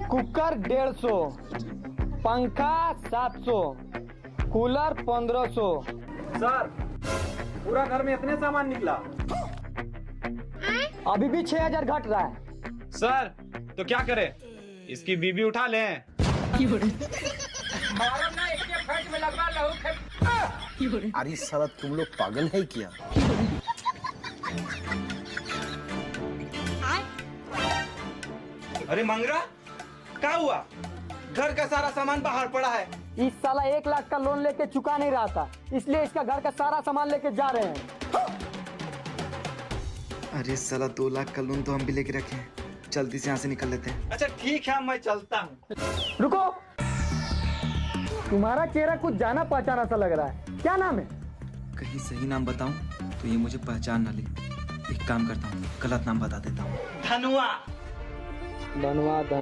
Cooker 150, पंखा 700, cooler 1500। Sir पूरा घर में इतने सामान निकला। अभी भी 6000 घट रहा है। सर तो क्या करें, इसकी बीबी उठा लें। अरे साला तुम लोग पागल है क्या? अरे मंगरा क्या हुआ? घर का सारा सामान बाहर पड़ा है। इस साला 1 लाख का लोन लेके चुका नहीं रहा था, इसलिए इसका घर का सारा सामान लेके जा रहे हैं। अरे साला 2 लाख का लोन तो हम भी लेके रखे हैं, जल्दी से यहाँ से निकल लेते हैं। अच्छा ठीक है, मैं चलता हूँ। रुको, तुम्हारा चेहरा कुछ जाना पहचाना सा लग रहा है, क्या नाम है? कहीं सही नाम बताऊं तो ये मुझे पहचान ना ले। एक काम करता हूँ, गलत नाम बता देता हूँ। धनुआ। धनवा